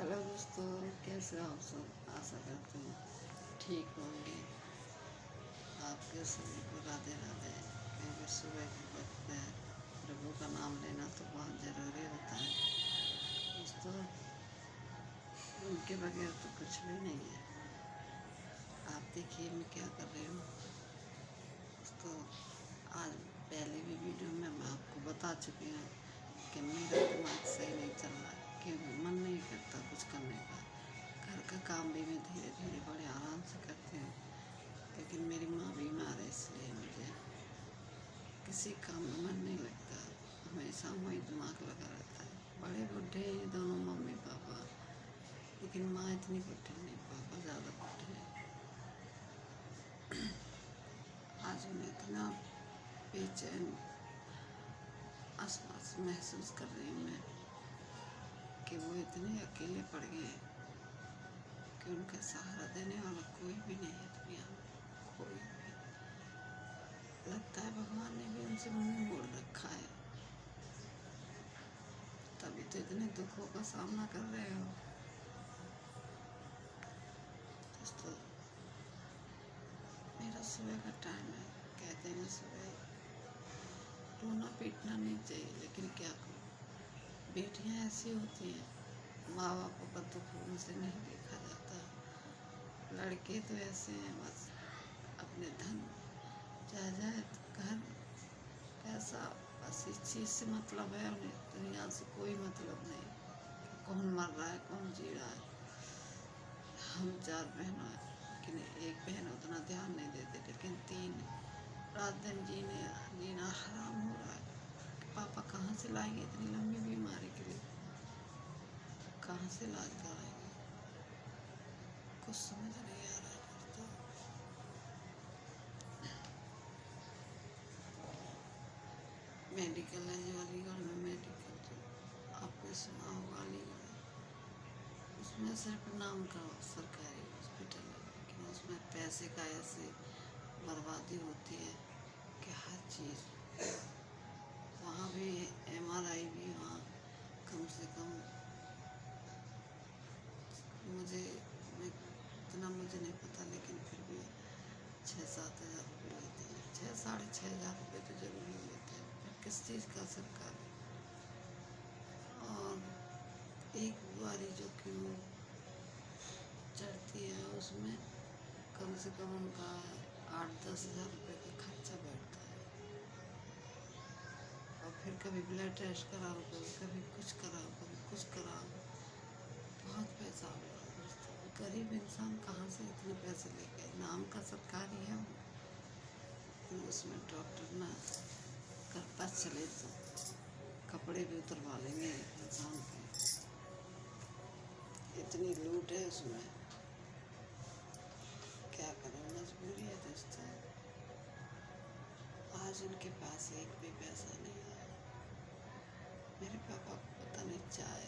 Hello दोस्तों, कैसे हो आप सब। आशा करते हैं ठीक होंगे। आपके सभी को राधे राधे। क्योंकि सुबह के वक्त है, प्रभु का नाम लेना तो बहुत ज़रूरी होता है दोस्तों। उनके बगैर तो कुछ भी नहीं है। आप देखिए मैं क्या कर रही हूँ दोस्तों। आज पहले भी वीडियो में मैं आपको बता चुकी हूँ कि मेरा दिमाग सही नहीं चल रहा है, क्योंकि मन नहीं करता कुछ करने का। घर का काम भी मैं धीरे धीरे बड़े आराम से करती हूँ, लेकिन मेरी माँ बीमार है, इसलिए मुझे किसी काम में मन नहीं लगता। हमेशा वही दिमाग लगा रहता है। बड़े बुढ़े हैं दोनों, मम्मी पापा, लेकिन माँ इतनी बुढ़ी नहीं, पापा ज़्यादा बुढ़े हैं। आज उन्हें इतना बेचैन आसपास महसूस कर रही हूँ मैं कि वो इतने अकेले पड़ गए कि उनका सहारा देने वाला कोई भी नहीं है दुनिया में, कोई भी। लगता है भगवान ने भी उनसे मुंह मोड़ रखा है, तभी तो इतने दुखों का सामना कर रहे हो दोस्तों। मेरा सुबह का टाइम है, कहते हैं सुबह रोना पीटना नहीं चाहिए, लेकिन क्या करूं। बेटियां ऐसी होती हैं, माँ बापों का दुख उनसे नहीं देखा जाता। लड़के तो ऐसे हैं, बस अपने धन जायदाद घर पैसा, बस इस चीज़ से मतलब है उन्हें। दुनिया से कोई मतलब नहीं कि कौन मर रहा है कौन जी रहा है। हम 4 बहन हैं, लेकिन एक बहन उतना ध्यान नहीं देते, लेकिन 3 रात दिन जीना हराम हो रहा है। पापा कहाँ से लाएंगे इतनी लंबी बीमारी के लिए, कहाँ से इलाज कराएंगे, कुछ समझ नहीं आ रहा है दोस्तों। मेडिकल है जो अलीगढ़ में, मेडिकल जो आपने सुना होगा अलीगढ़, उसमें सिर्फ नाम का सरकारी हॉस्पिटल है, लेकिन उसमें पैसे का ऐसे बर्बादी होती है कि हर चीज़। वहाँ भी MRI भी वहाँ कम से कम मुझे नहीं पता, लेकिन फिर भी 6-7 हज़ार रुपये लेते हैं। 6-6.5 हज़ार रुपये तो जरूर ही लेते हैं। फिर किस चीज़ का सरकारी। और एक बारी जो कीमो चढ़ती है उसमें कम से कम उनका 8-10 हज़ार रुपये का खर्चा बैठता है। और फिर कभी ब्लड टेस्ट कराओ, कभी कुछ कराओ, कभी कुछ कराओ, बहुत पैसा हो रहा है दोस्तों। गरीब इंसान कहाँ से इतने पैसे लेके, नाम का सरकारी है वो, लेकिन उसमें डॉक्टर ना कर पास चले तो कपड़े भी उतरवा लेंगे इंसान के। इतनी लूट है उसमें, क्या करें, मजबूरी है दोस्तों। आज उनके पास एक भी पैसा नहीं है। मेरे पापा को पता नहीं चाय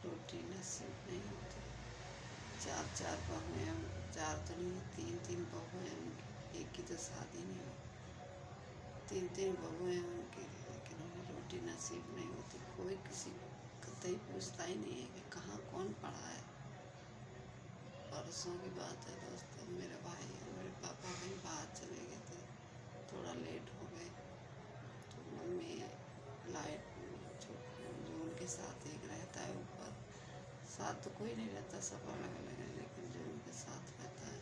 रोटी नसीब नहीं होती। 4 बहुएं हैं, 4 तो नहीं, 3 बहुएं हैं उनकी, एक की तो शादी नहीं हुई। 3 बहुएं हैं उनकी, लेकिन उन्हें रोटी नसीब नहीं होती। कोई किसी को कतई पूछता ही नहीं है कि कहाँ कौन पड़ा है। परसों की बात है दोस्तों, मेरे भाई और मेरे पापा कहीं बाहर चले गए थे, थोड़ा लेट हो गए, तो मम्मी लाइट जो उनके साथ एक रहता है ऊपर, साथ तो कोई नहीं रहता, सब अलग अलग है, लेकिन जो उनके साथ रहता है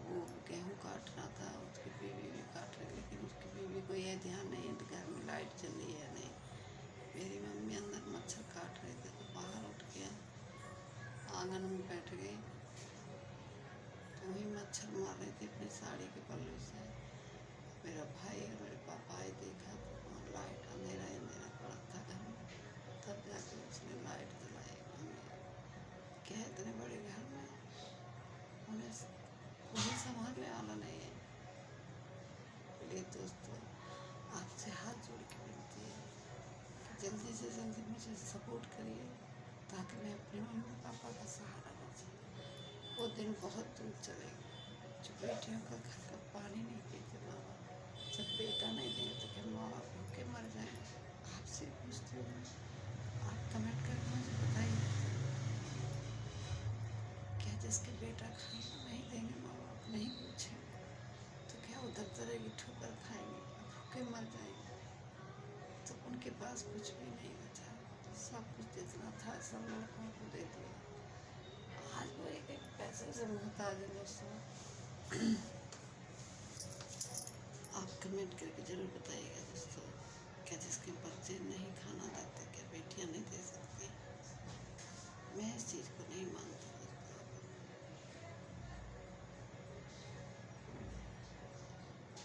वो गेहूँ काट रहा था, उसकी बीवी भी काट रही, लेकिन उसकी बीवी को यह ध्यान नहीं है घर में लाइट चल रही है नहीं। मेरी मम्मी अंदर मच्छर काट रहे थे, तो बाहर उठ के आंगन में बैठ गई, तो वही मच्छर मार रही थी अपनी साड़ी के पल्लू से। मेरा भाई और मेरे पापा आए, देखा तो वहाँ लाइट अंधेरा अंधेरा पड़ा था घर में, तब जाके उसने लाइट जलाई। क्या इतने बड़े घर में उन्हें कोई संभालने वाला नहीं है। प्लीज दोस्तों, आपसे हाथ जोड़ के विनती है कि जल्दी से जल्दी मुझे सपोर्ट करिए, ताकि मैं अपने मम्मी पापा का सहारा बन सकूँ। वो दिन बहुत दूर चलेगा जो बेटियों का घर का पानी नहीं पीते माँ बाप। जब बेटा नहीं दें तो क्या माँ बाप भूखे मर जाएं। आपसे पूछती हूँ, आप कमेंट करना बेटा खाना नहीं देंगे, माँ बाप नहीं पूछे तो क्या उधर तरह की ठोकर खाएंगे, भूखे मर जाएंगे। तो उनके पास कुछ भी नहीं बचा, सब कुछ जितना था सब लड़कों को दे दिया। आज वो एक एक पैसे से मोहताज है दोस्तों। आप कमेंट करके ज़रूर बताइएगा दोस्तों, क्या जिसके बच्चे नहीं खाना देते क्या बेटियां नहीं दे सकती? मैं इस चीज़ को नहीं मानता दोस्तों।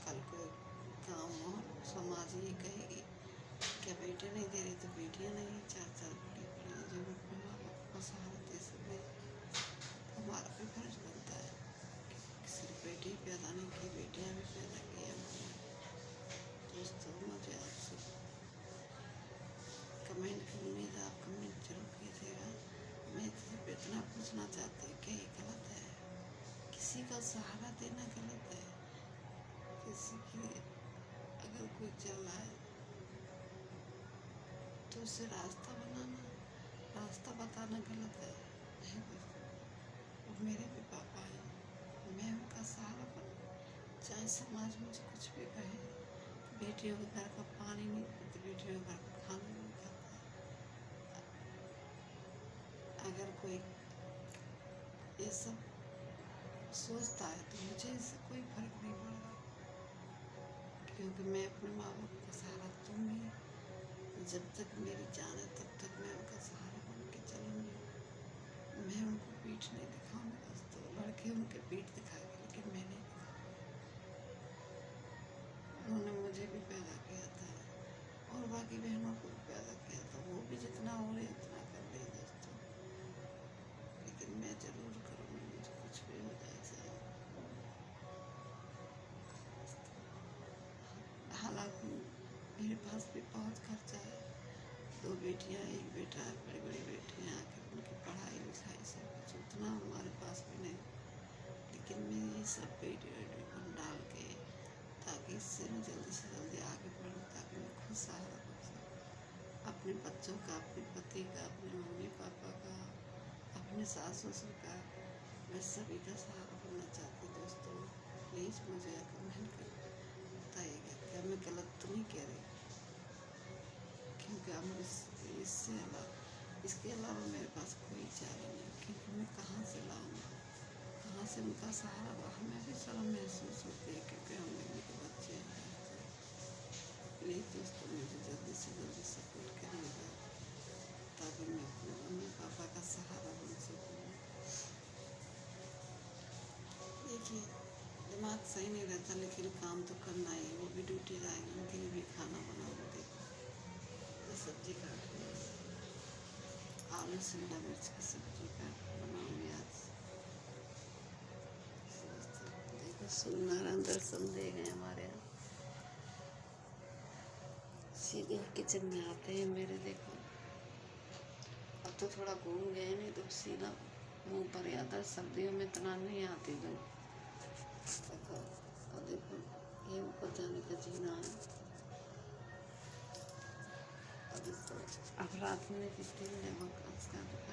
कल को गाँव और समाज ये कहेगी क्या बेटे नहीं दे रही तो बेटियां नहीं, चार चार बड़ी बड़ी जो अपने माँ बाप को सहारा दे सके। हमारा भी फर्ज बनता है कि सिर्फ बेटे ही पैदा नहीं की, बेटियां भी पैदा की है दोस्तों। मुझे आपसे कमेंट की उम्मीद है, आप कमेंट जरूर कीजिएगा। मैं सिर्फ इतना पूछना चाहती हूँ कि ये गलत है, किसी का सहारा देना गलत है? किसी की अगर कोई चल रहा है तो उसे रास्ता बनाना, रास्ता बताना गलत है? नहीं दोस्तों, वो मेरे भी पापा हैं, मैं उनका सहारा बनूँ। चाहे समाज मुझे कुछ भी कहे, बेटियों के घर का पानी नहीं पीते, बेटियों के घर का खाना नहीं खाता। अगर कोई ये सब सोचता है तो मुझे इससे कोई फर्क नहीं पड़ता, क्योंकि मैं अपने माँ बाप का सहारा दूँगी। जब तक मेरी जान है तब तक मैं उनका सहारा बन के चलूँगी। मैं उनको पीठ नहीं दिखाऊंगी दोस्तों। लड़के उनके पीठ दिखाएंगे लेकिन मैं नहीं दिखाऊंगी। उन्होंने मुझे भी पैदा किया था और बाकी बहनों को भी पैदा किया था, वो भी जितना हो रहे उतना कर रही दोस्तों। लेकिन मैं जरूर करूँगी, मुझे कुछ भी हो जाए चाहे। हालांकि मेरे पास भी बहुत खर्चा है, 2 बेटियां, 1 बेटा, बड़ी बड़ी बेटियां, आकर उनकी पढ़ाई लिखाई सब कुछ उतना हमारे पास भी नहीं। लेकिन मैं ये सब वीडियो पर डाल के ताकि इससे मैं जल्दी से जल्दी आगे बढ़ूँ, ताकि मैं खुद सहारा बन सकूँ अपने बच्चों का, अपने पति का, अपने मम्मी पापा का, अपने सास ससुर का। मैं सभी का सहारा बनना चाहती हूँ दोस्तों। प्लीज़ मुझे कमेंट कर बताइएगा, क्या मैं गलत तो नहीं कह रही? क्योंकि अब इसके अलावा मेरे पास कोई चारा नहीं, क्योंकि मैं कहाँ से लाऊंगा, कहाँ से उनका सहारा? हमें भी शर्म महसूस होती है क्योंकि हम लोगों के बच्चे हैं। प्लीज़ दोस्तों मुझे जल्दी से जल्दी सपोर्ट करिएगा ताकि मैं अपने मम्मी पापा का सहारा बन सकूँ। देखिए, दिमाग सही नहीं रहता लेकिन काम तो करना ही, वो भी ड्यूटी जाएंगे, उनके लिए भी खाना बनाऊंगी। देखो ये सब्जी काट रही है, आलू शिमला मिर्च की सब्जी बनाऊंगी आज। देखो सूर्यनारायण दर्शन दे गए हमारे यहाँ, सीधे किचन में आते हैं मेरे। देखो अब तो थोड़ा घूम गए, नहीं तो सीधा मुँह पर आता। सर्दियों में इतना नहीं आती धूप। देखो और देखो ये ऊपर जाने का जीना है। अब रात में कितने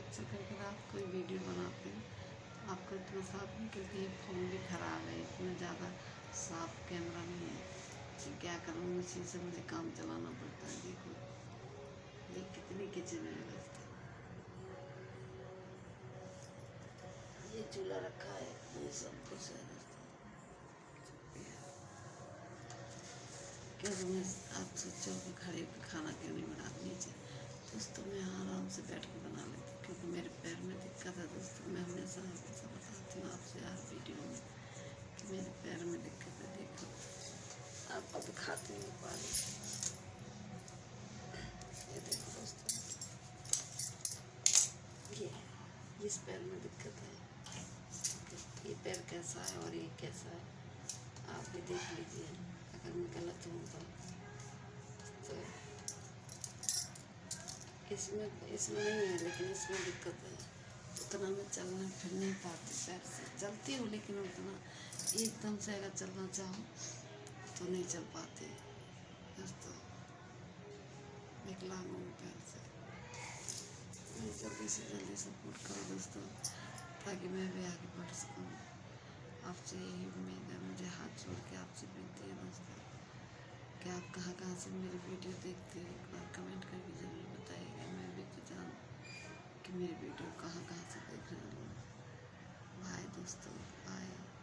अच्छा करके रात को वीडियो बनाते हैं। आपका इतना साफ नहीं, क्योंकि ये फ़ोन भी ख़राब है, इतना ज़्यादा साफ कैमरा नहीं है। तो क्या करूँ, इसी से मुझे काम चलाना पड़ता है। देखो ये कितनी किचन है रास्ते, ये चूल्हा रखा है, ये सब कुछ है दोस्तों। क्योंकि मैं आप सोचो कि खड़े पे खाना क्यों नहीं बनाती नीचे दोस्तों, मैं आराम से बैठ के बना लेती हूँ क्योंकि मेरे पैर में दिक्कत है दोस्तों। मैं हमेशा हमेशा बताती हूँ आपसे हर वीडियो में कि मेरे पैर में दिक्कत है। देखो आपको दिखाती हूँ पानी, ये देखो दोस्तों, ये जिस पैर में दिक्कत है, ये पैर कैसा है और ये कैसा है, आप भी देख लीजिए। अगर मैं गलत हूँ तो इसमें नहीं है, लेकिन इसमें दिक्कत है। उतना मैं चलना फिर नहीं पाती, पैर से चलती हूँ लेकिन उतना एकदम से अगर चलना चाहूँ तो नहीं चल पाती दोस्तों। विकलांग हूँ पैर से। जल्दी से जल्दी सपोर्ट करो दोस्तों ताकि मैं भी आगे बढ़ सकूँ। आपसे यही उम्मीद है, मुझे हाथ जोड़ के आपसे विनती है दोस्तों कि आप कहाँ से मेरी वीडियो देखते हो, एक बार कमेंट करके ज़रूर बताइएगा। मैं भी तो जानूँ कि मेरी वीडियो कहाँ से देख रहे हैं लोग। बाय दोस्तों, बाय।